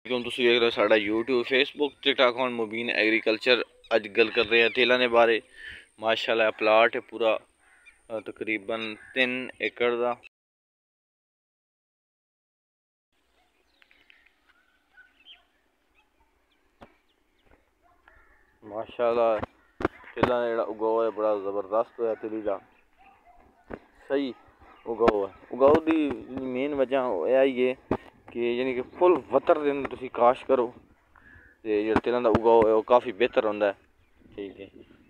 तुसीं वेख रहे हो साडा यूट्यूब फेसबुक टिकटॉक अकाउंट मुबीन एग्रीकल्चर। अज गल कर रहे हैं तेलां दे बारे। माशाल्लाह प्लाट है पूरा तकरीबन 3 एकड़ का। माशाल्लाह तेलां दा जेहड़ा उगाओ है बड़ा जबरदस्त होया। तिली दा सही उगाओ है। उगाओ की मेन वजह यह आई है कि यानी कि फुल वतर दिन तुसीं काश करो तो जो तिलों का उगाओ है वह काफ़ी बेहतर होंदा है। ठीक है,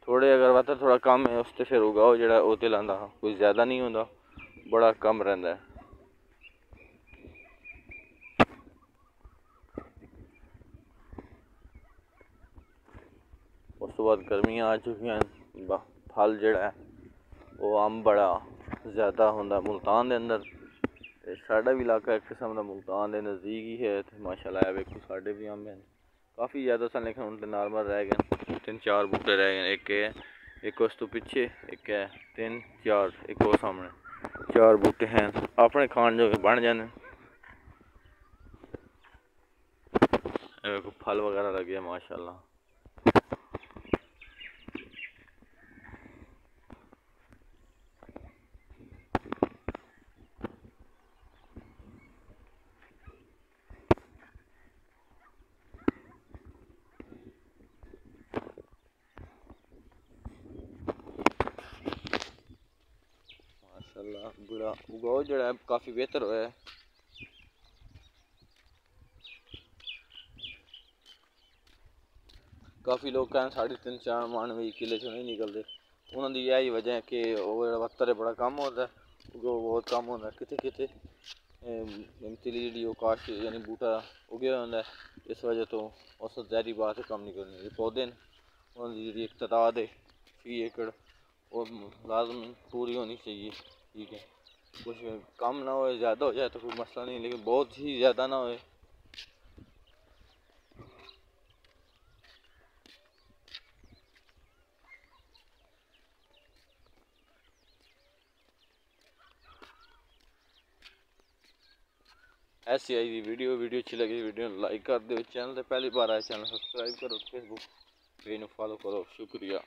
थोड़े अगर वतर थोड़ा कम है उस तो फिर उगाओ जो तिलों का कोई ज़्यादा नहीं होंदा, बड़ा कम रहिंदा है। उस तो बाद गर्मियाँ आ चुकी हैं। फल जोड़ा है वो अम्ब बड़ा ज़्यादा होंदा मुल्तान के अंदर। साडा भी इलाका एक किस्म का मुल्तान के नज़दीक ही है। माशाल्लाह वेखो साडे भी अम्ब हैं काफ़ी ज़्यादा सन, लेकिन उन नॉर्मल रह गए। 3-4 बूटे रह गए। एक है, एक उस तो पिछे, एक है 3-4, एक वो सामने 4 बूटे हैं अपने खान जो बन जाने। फल वगैरह लगे माशाल्लाह। माशाल्लाह बड़ा उगाओ जो है काफ़ी बेहतर होया है। काफ़ी लोग कहते साढ़े 3-4 मन भी किले चो नहीं निकलते। उन्होंने यही वजह है कि वह वत्तर बड़ा कम होता है, उगो बहुत कम होता है। कितने कितने तिली जी काश यानी बूटा उगे होंगे, इस वजह तो उस जहरी बात कम नहीं करनी। पौधे न उन्होंने जी एक तादाद है फी एकड़ वो लाजमी पूरी होनी चाहिए। ठीक है, कुछ कम ना हो ज़्यादा हो जाए तो कोई मसला नहीं, लेकिन बहुत ही ज़्यादा ना हो। ऐसी आई हुई वीडियो अच्छी लगी वीडियो लाइक कर दो। चैनल से पहली बार आए चैनल सब्सक्राइब करो, फेसबुक पेज फॉलो करो। शुक्रिया।